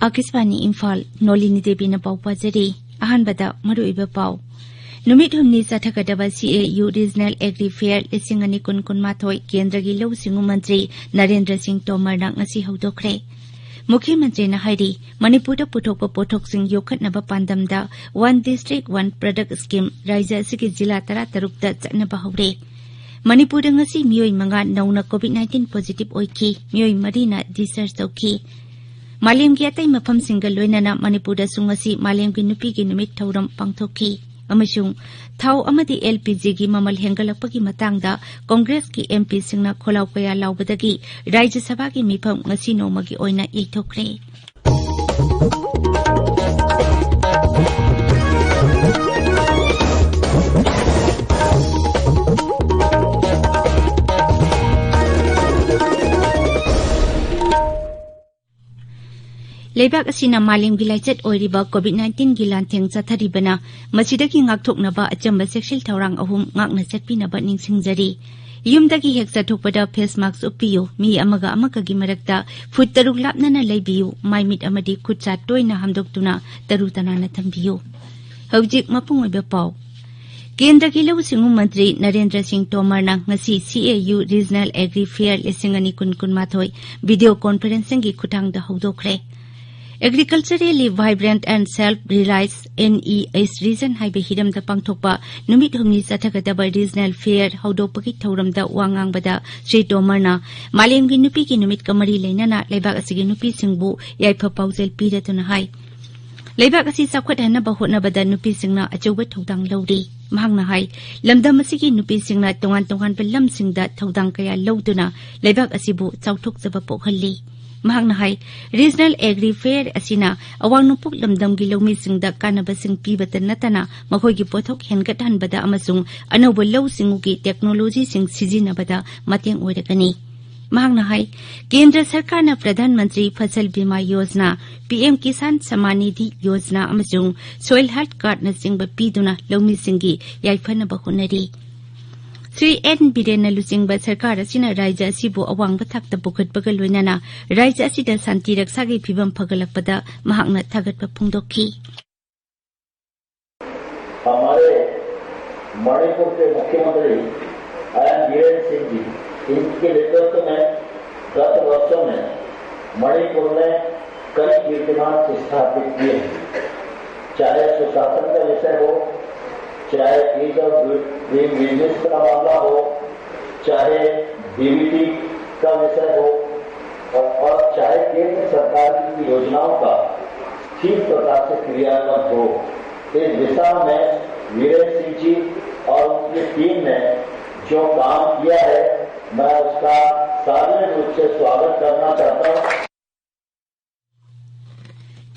Akiswani Imphal Nolini Devi na pau pajari ahanbada maruiba pau numit humni sathagadaba CAU Regional Agri Fair lisingani kun mathoi kendragi lau singu mantri Narendra Singh Tomar na ngasi haudokre Mukhyamantri na hairi Manipur da puthokpa pothok sing yokhatnaba pandamda One District One Product Scheme Raija asigi jila 13 da chatnaba hore Manipur da ngasi miyoi manga nauna COVID-19 positive oiki miyoi marina discharge tauki Malim ki atai mafam single loinana Manipur da sungasi malim ki nupi ki numit thauram pangthoki amasung thau amadi LPG gi mamal hengalapagi matangda Congress ki MP singna kholaw kaya lawbadagi Rajya Sabha ki mifam ngasi nomagi oina ithokre Leibak asina malim gilaichet oiriba COVID-19 gilantheng chatharibana masidagi ngakthoknaba achamba sexual thawrang ahum ngakna chatpinaba ningsingjari yumdagi heksa thokpada face mask upiyu mi amaga gi marakta foot taruk lapnana leibiyu maimit amadi khutcha toina hamdoktuna tarutanana thambiyu hawjik mapungoiba pau Kendra ki lau singu mantri Narendra Singh Tomar na ngasi CAU Regional Agri Fair lisingani kun mathoi video conferencing gi khutang da hawdokre Agriculturally vibrant and self-realized NES region haibe hiram da pangthokpa numit humni sathagadaba regional fair haudopagi thauram da wangang bada Sri Tomar na malem gi nupi ki numit kamari leinana leibak asigi nupi singbu yaifa paujel piratuna hai leibak asi sakhwat hanaba hotnabada nupi singna achouba thodang lawri mahangna hai lamdam asigi nupi singna tongan belam singda thodang kaya lawduna leibak asibu chauthok jaba pokhalli Mahangna hai Regional Agri Fair asina awang nupuk lamdam gi lawmi singda kanaba sing pibata natana makhoi gi pothok hengat hanbada amasung anauba law singu gi technology sing sijinabada mateng oirakani Mahangna hai Kendra Sarkar na Pradhan Mantri Fasal Bima Yojana PM Kisan Samman Nidhi Yojana amasung Soil Health Card na singba piduna lawmi singi yaifanaba honari Sri N. Birena Lusingba Sarkar asina Rajya asibu awang bathakta bukhatbaga loinana Rajya asida santi raksagi phibam phagalakpada mahakna thagatpa phungdokhi हमारे मणिपुर के मुख्यमंत्री बीरेन सिंह जी इनके नेतृत्व में गत वर्षों में मणिपुर में कई कीर्तिमान स्थापित किए चाहे सुशासन का विषय हो चाहे ईज ऑफ डूइंग बिजनेस का मामला हो चाहे डीबीटी का विषय हो और चाहे केंद्र सरकार की योजनाओं का ठीक प्रकार से क्रियान्वयन हो इस दिशा में वीरेन सिंह जी और उनकी टीम ने जो काम किया है मैं उसका सार्वजनिक रूप से स्वागत करना चाहता हूँ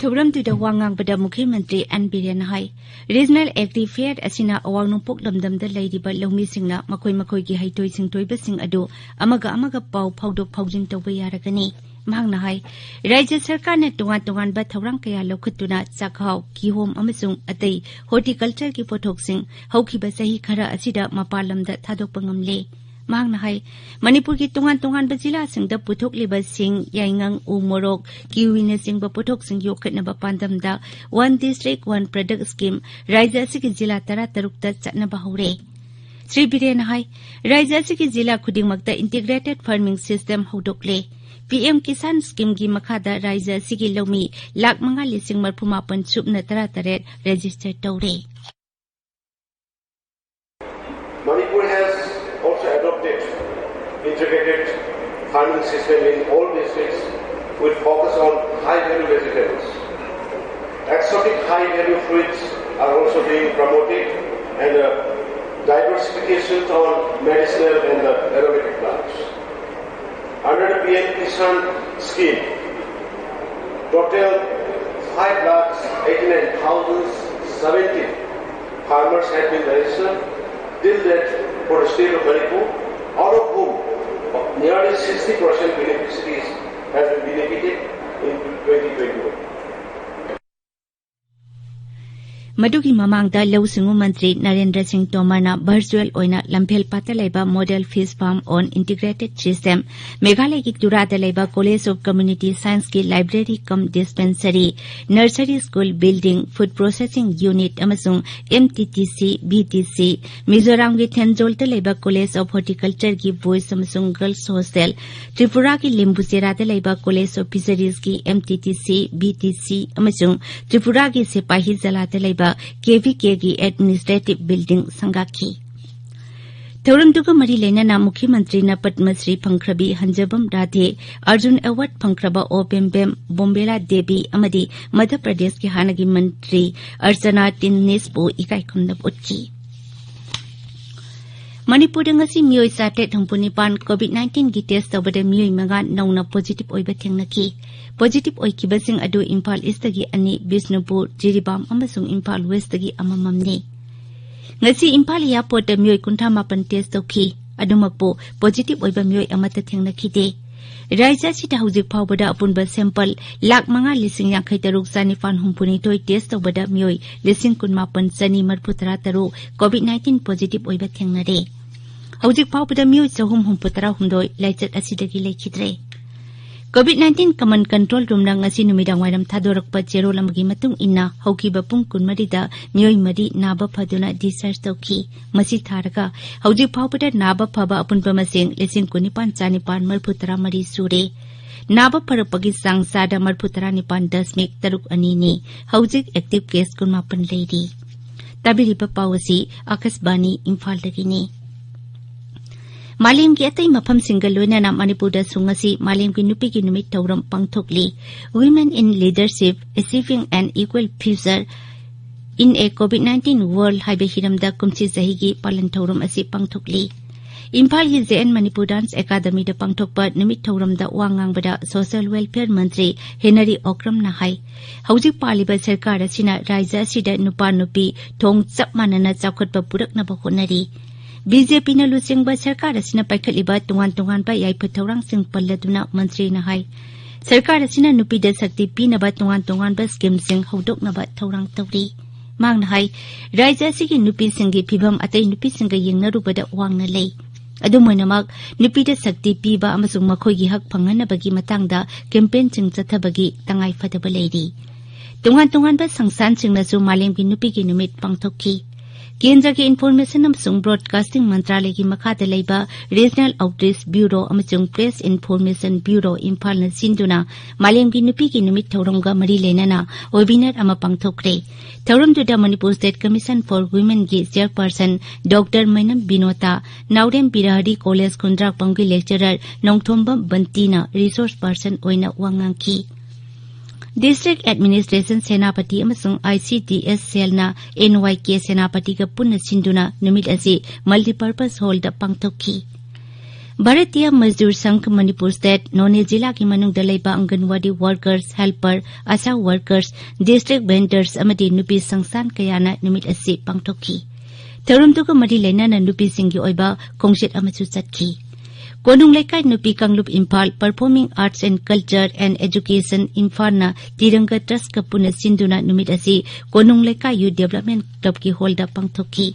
Thauram tu da wangang bada Mukhyamantri N. Birena hai Regional Agri Fair asina awang nupuk lamdam da lairiba lawmi singna makoi gi haitoi singtoiba sing adu amaga pau phaudok phaujing tawba yaragani mahangna hai Rajya Sarkar na tongan ba thaurang kaya lokhatuna chakhau kihom amasung atai horticulture ki pothok sing haukiba sahi khara asida mapalam da thadokpa ngamle mahangna hai Manipur ki tongan ba jila singda puthok liba sing yaingang umorok kiwina sing ba puthok sing yokhatna ba pandam da One District One Product Scheme Rajya asigi jila 13 da chatna ba hore Sri Birena hai Rajya asigi jila khudingmakta integrated farming system hodokle PM Kisan Scheme gi makhada Rajya asigi lawmi lakh 5,000 subna 13 register tawre Manipur has also adopted integrated farming system in all districts with focus on high-value vegetables. Exotic high-value fruits are also being promoted and diversification on medicinal and aromatic plants. Under the PM Kisan scheme, total 5,89,070 farmers have been registered till that for the state of Manipur, out of whom nearly 60% beneficiaries have been benefited in 2021. मदुगी ममांगदा लौसिंगु मंत्री नरेंद्र सिंह तोमरना virtual ओइना लंफेल पाता लेबा model fish farm on integrated system Meghalaya की तुरादा लेबा कॉलेज ऑफ कम्युनिटी साइंस की library cum dispensary nursery school building food processing unit अमसुंग एमटीटीसी बीटीसी मिजोराम की थेंजोलता लेबा कॉलेज ऑफ हॉर्टिकल्चर की बॉयज अमसुंग गर्ल्स हॉस्टल त्रिपुरा की लिम्बुचेरादा लेबा कॉलेज ऑफ फिशरीज की एमटीटीसी बीटीसी अमसुंग त्रिपुरा की सिपाही जलाता लेबा KVK की एडमिनिस्ट्रेटिव बिल्डिंग संगाखी थौरमदुगा मरी लेना मुख्यमंत्री न पद्मश्री फंख्रबी हंजबम राधे अर्जुन अवार्ड फंख्रबा ओपेम्बेम बोम्बेला देवी अमदी मध्य प्रदेश के हानगी मंत्री अर्चना टिन्नेसबो इकाईखुमनब उच्ची मणिपुर ngasi मियोई साटेट हुंपुनिपान कोविड-19 की टेस्ट तौबदे मियोई मंगा नौना पॉजिटिव ओइबा थेंगनकी पॉजिटिव ओइकिबसिंग अदु इम्फाल ईस्ट की अनि बिष्णुपुर जिरीबाम अमसुंग इम्फाल वेस्ट की अमममने ngasi इम्फाल एयरपोर्ट मियोई कुंठा मापन टेस्ट तौखी अदुमकपो पॉजिटिव ओइबा मियोई अमत थेंगनखिदे राज्य सिदा हौजिक फावबदा अपुनबा सैंपल 5,50,53 हुंपुनिथोई टेस्ट तौबदा मियोई 19,943 कोविड-19 पॉजिटिव ओइबा थेंगनरे हौजिक फावबदा मियोई 333 लाइचत असिदगी लेखिद्रे कोविड-19 कमन कंट्रोल रूम ngasi नुमिदांग वाइरम थादोरकपा जेरो लमगी मतुंग इन्ना हौकिबा पुंग 20 दा मियोई मरी नाबा फदुना डिस्चार्ज तौखी मसी थारगा हौजिक फावबदा नाबा फबा अपुनबा मसिंग 19,943 सूरे नाबा फरपगी सांग सादा 39.3 ने हौजिक एक्टिव केस 19 लेरी तबिरिबा पावसी आकाशवाणी इम्फाल दगिने मालेम की अतई मफम सिंगल लोइना मणिपुर सुंगसी मालेम की नुपी की नुमित थौरम पांगथोकली women in leadership achieving an equal future in a कोविड-19 वर्ल्ड हाइबे हिरमदा कुमसी जही की पालन थौरम असी पांगथोकली इम्फाल की जेएन मणिपुर डांस एकादमी दा पांगथोकपा नुमित थौरमदा वांगांगबदा सोशल वेलफेयर मंत्री हेनरी ओक्रम नाहाई हौजिक पालिबा सरकार असिना राज्य असिदा नुपा नुपी थोंग चप मानना चाखटपा पुरकनबा होनरी बीजेपी न लुचिंगबा सरकार असिना पाइखलिबा तुंगान याइफथौरांसिंग पल्लदुना मंत्री नाहाई सरकार असिना नुपीदा शक्ति पीनबा तुंगान स्कीमसिंग हौदोकनबा थौरांग तौरी मांगना हाई राज्य असिगी नुपीसिंगी फिभम अतै नुपीसिंगा येंगनरुबदा वांगना लei अदुमोइनमक नुपीदा शक्ति पीबा अमसुंग मखोइगी हक फंगनबगी मतंगदा कैंपेनसिंग चथबगी तंगाई फदबा लेरी तुंगान संस्थानसिंगनसु मालेमगी नुपीगी नुमित पांगथोकखी केंद्र के इन्फॉर्मेशन अमसुंग ब्रॉडकास्टिंग मंत्रालय की मखादा लेबा रीजनल आउटरीच ब्यूरो अमसुंग प्रेस इन्फॉर्मेशन ब्यूरो इम्फाल न सिंदुना मालेम की नुपी की नुमित थौरमगा मरी लेना वेबिनार अमा पांगथोकरे थौरमदुदा Manipur state commission for women की chairperson doctor Mainam Binota Naorem Birahari college कुंद्राक पंगी लेक्चरर नोंगथोंबम बंतीना रिसोर्स पर्सन ओइना वांगांकी डिस्ट्रिक्ट एडमिनिस्ट्रेशन सेनापति अमसुंग आईसीडीएस सेलना एनवाईके सेनापति का पुनः सिंधुना नुमित असी मल्टीपर्पज हॉल दा पांगथोकखी भारतीय मजदूर संघ मणिपुर स्टेट नोने जिला की मनुंगदा लेबा anganwadi workers helper ASHA workers district vendors अमदी नुपी संस्थान कयाना नुमित असी पांगथोकखी थौरमदुगा मरी लेना नुपी सिंगी ओइबा खोंगसेट अमसु चटखी कोनुंग लेकाई नुपी कांगलुप Imphal performing arts and culture and education Imphal न तिरंगा ट्रस्ट का पुनः सिंधुना नुमित असी Konung Leikai youth development club की होल्डा पांगथोकखी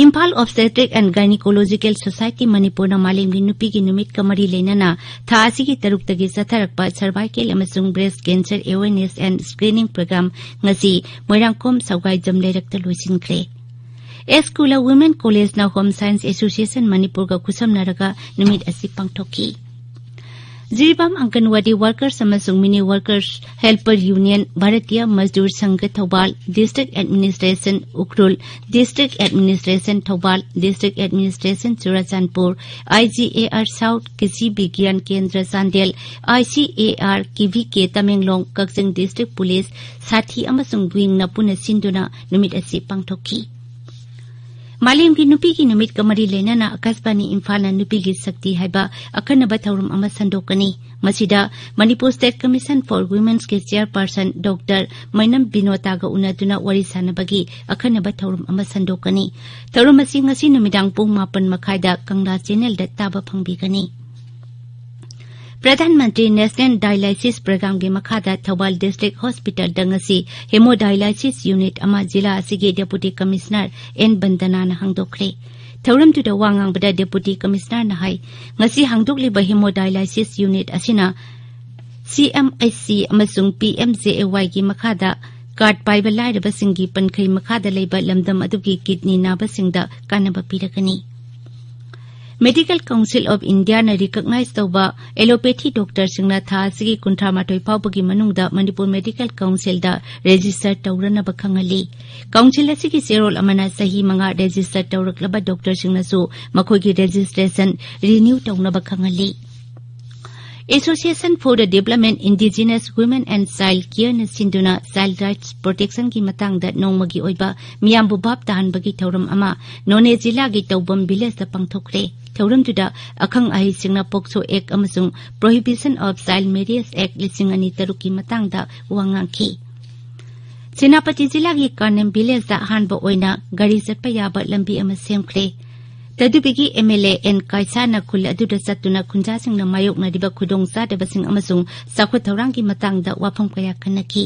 Imphal obstetric and gynaecological society Manipur न मालेमगी नुपी की नुमित का मरी लेना था असिगी तरुक्तगी चथरकपा सर्वाइकल अमसुंग breast cancer awareness and screening programme ngasi Moirangkhom सौगाई जमलेरकता लोइसिनख्रे एस्कूला वुमेन कॉलेज ना होम साइंस एसोसिएशन मणिपुर का खुसमनरगा नुमित असी पांगथोकखी जिरीबाम आंगनवाड़ी वर्कर्स अमसुंग mini workers helper union Bharatiya Mazdoor Sangh Thoubal district administration Ukhrul district administration Thoubal district administration Churachandpur IGAR south Krishi Vigyan Kendra Chandel ICAR KVK Tamenglong Kakching district police साथी अमसुंग विंग न पुनः सिंधुना नुमित असी पांगथोकखी मालेम की नुपी की नुमित कमरी लेना आकाशवाणी इम्फाल नुपी की शक्ति हाइबा अखनबा थौरम अमा संदोकनी मसिदा Manipur state commission for women's के चेयरपर्सन डॉक्टर मैनम बिनोतागा उनदुना वरी सानबगी अखनबा थौरम अमा संदोकनी थौरम असी ngasi नुमिदांग पुंग 9 मखाइदा कंगला चैनल दा ताबा फंगबिगनी प्रधानमंत्री नेशनल डायलिसिस प्रोग्राम के मखादा थौबाल डिस्ट्रिक्ट हॉस्पिटल दंगसी हेमोडायलिसिस यूनिट अमा जिला असिगे डेप्यूटी कमिश्नर एन बंदना न हांगदोखरे थौरम तुदा वांगांगबदा डेप्यूटी कमिश्नर न हाई ngasi हांगदोखलिबा हेमोडायलिसिस यूनिट असिना CMHC अमसुंग PMJAY की मखादा कार्ड पाइबा लाइरबसिंगी पनखै मखादा लेबा लमदम अदुगी किडनी नाबसिंगदा कानबा पिरकनी मेडिकल काउंसिल ऑफ इंडिया ने रिकॉग्नाइज तौबा एलोपैथी डॉक्टर सिंगना था सिगी कुंथ्रामाटोय फाउबगी मनुंगदा मणिपुर मेडिकल काउंसिल दा रजिस्टर तौरना बखंगली काउंसिल असिगी सेरोल अमना सही मंगा रजिस्टर तौरकलबा डॉक्टर सिंगनासु मखोगी रजिस्ट्रेशन रिन्यू तौना बखंगली association for the development indigenous women and child care ने सिंधुना चाइल्ड राइट्स प्रोटेक्शन की मतंगदा नोंमगी ओइबा मियामबु बाप ताहनबगी थौरम अमा नोने जिला की तौबम विलेज दा पंगथोखरे थौरम तुदा अखंग अहि सिंगना पोक्सो एक्ट अमसुंग prohibition of child marriage act 2003 की मतंगदा वांगांखी सेनापति जिला की कार्नेम विलेज दा हानबो ओइना गाड़ी चटपा याबा लंबी अमा सेमखरे तदुबिगी MLA एन काइसाना खुल अदुदा चतुना खुंजासिंगना मायोकनादिबा खुदोंचादबसिंग अमसुंग साखुत थौरांगी मतंगदा वाफम कया खनकी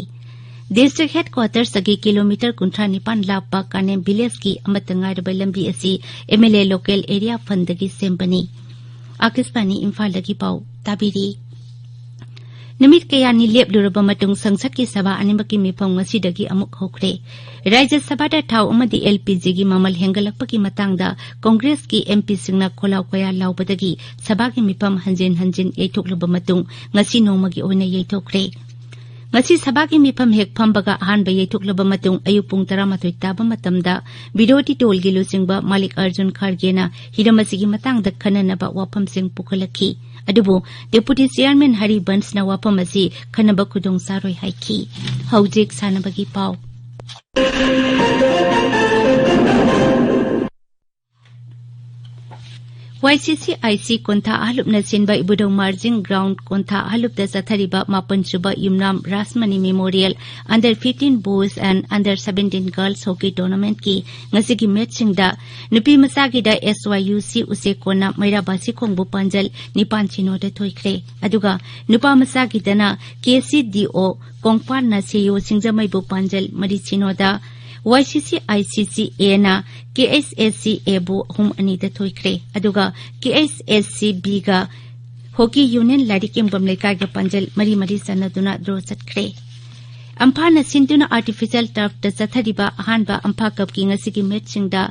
डिस्ट्रिक्ट हेडक्वार्टर्स अगी किलोमीटर 19 लापा कानेम विलेज की अमतंगारबा लंबी असी MLA लोकल एरिया फंडगी सेम्बनी आकाशवाणी इम्फाल दगी पाउ ताबिरी निमित कयानी लेपलुरबा मतुंग संसद की सभा अनिमकी मिफम ngasiदगी अमुक होखरे राज्य सभा दा थाव अमदी LPG की ममल हेंगलकपकी मतंगदा कांग्रेस की MP सिंगना खोलाव कया लाउबदगी सभा की मिफम हंजिन हंजिन येथोकलबा मतुंग ngasi नोमगी ओइना येथोखरे ngasi सभा की मिफम हेक फंबगा अहानबा येथोकलबा मतुंग अयुक पुंग 13 ताबा मतमदा विरोधी टोलगी लुसिंगबा मालिक अर्जुन खरगेना हिरमसिगी मतंगदा खननबा वाफम सिंग पुखलखी अदुबो डेप्यूटी चेयरमैन हरि बंसना वाफम असि खनबा खुदोंग सारोय हाइखी हौजिक सानबगी पाव YCCIC कोंथा आलुपना सिनबा इबुदों मार्जिंग ग्राउंड कोंथा आलुपदा चथरिबा 8 सुबा Yumnam Rasmani memorial under 15 boys and under 17 girls hockey tournament की ngasiगी मैचसिंगदा नुपी मसागिदा SYUC उसेकोना मैराबासी खोंगबु पंजल निपान चिनोदा थोइखरे अदुगा नुपा मसागिदना KCDO कोंगपान सेयो सिंगजमैबु पंजल मरि चिनोदा YCCICCA ना KSSCA बु हुम अनिदा थोइखरे अदुगा KSSCB गा हॉकी यूनियन लाडिकेंबम लेकागा पंजल मरी मरी सनदुना ड्रॉ चटखरे अम्फाना सिंधुना आर्टिफिशियल टर्फ दा चथरिबा अहानबा अम्फा कप की ngasiगी मैचसिंगदा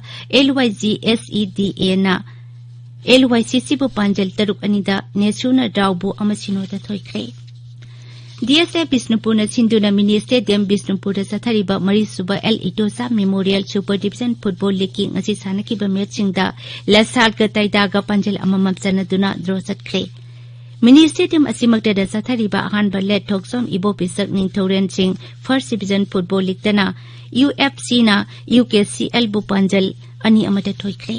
LYGSEDA ना LYCC बु पंजल तरुक अनिदा नेसुना ड्राउबु अमसिनोदा थोइखरे DSA बिष्णुपुर सिंधुना मिनी स्टेडियम बिष्णुपुर चथरिबा मरी सुबा L इटोसा memorial super division football league की ngasi सानकिबा मैचसिंगदा लसाल गताइदागा पंजल अममम चनदुना ड्रॉ चटखरे मिनी स्टेडियम असिमक्तदा चथरिबा अहानबा लेट थोक्सोम इबो पिसक निंगथौरेन Singh first division football league तना UFC ना UKCL बु पंजल अनि अमदा थोइखरे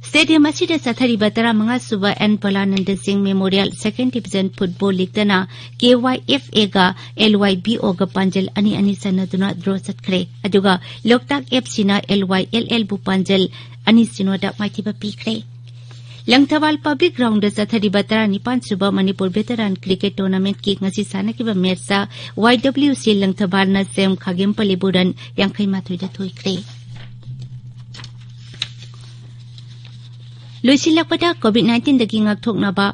स्टेडियम असिदा चथरिबा 15 सुबा N Palanand Singh memorial second division football league तना KYFA गा LYBO गा पंजल अनि अनि सनदुना ड्रॉ चटखरे अदुगा लोकताक FC ना LYLL बु पंजल अनि सिनोदा माइथिबा पीखरे लंगथवाल पब्लिक ग्राउंड चथरिबा 19 सुबा मणिपुर वेटरन क्रिकेट टूर्नामेंट की ngasi सानकिबा मैचसा YWC लंगथवाल ना सेम खागेमपली बुरन 52 दा थोइखरे लोइसिलकपदा कोविड-19 दगी ngakthoknaba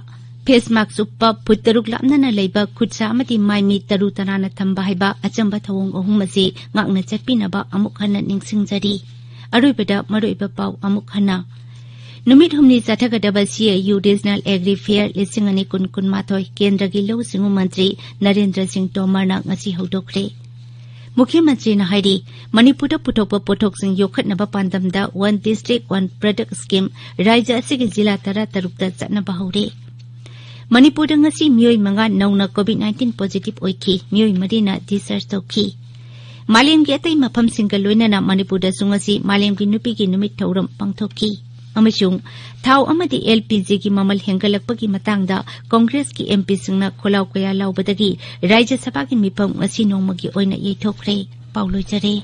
face mask Suppa foot 6 लापना लेबा खुदसा अमति माइमी 3 तराना थंबा हाइबा अचंबा थवोंग अहुम असे ngakna चटपिनबा अमुक हन्ना निंगसिंगजरी अरोइबदा मरोइबा पाव अमुक हन्ना नुमित हमनी चथगदबा CAU रीजनल एग्री फेयर 2019 केंद्र की लौ सिंगु मंत्री नरेंद्र सिंह तोमर ना ngasi हौदोखरे मुख्यमंत्री ने हाइरी मणिपुर पुथोप पोथोक्सिंग योखटनबा पांदमदा one district one product scheme राज्य असिगे जिला 13 चटनबा हौरे मणिपुर ngasi मियोय मंगा नौना कोविड-19 पॉजिटिव ओइखी मियोय मरीना डिस्चार्ज तौखी मालेम के अतै मफम सिंगल लोइनना मणिपुर सुंगसी मालेम की नुपी की नुमित थौरम पांगथोखी अमसुंग थाव अमदी LPG की ममल हेंगलकपगी मतंगदा कांग्रेस की MP सिंगना खोलाव कया लाउबदगी राज्य सभा की मिफम ngasi नोमगी ओइना येथोखरे पाउलोइजरे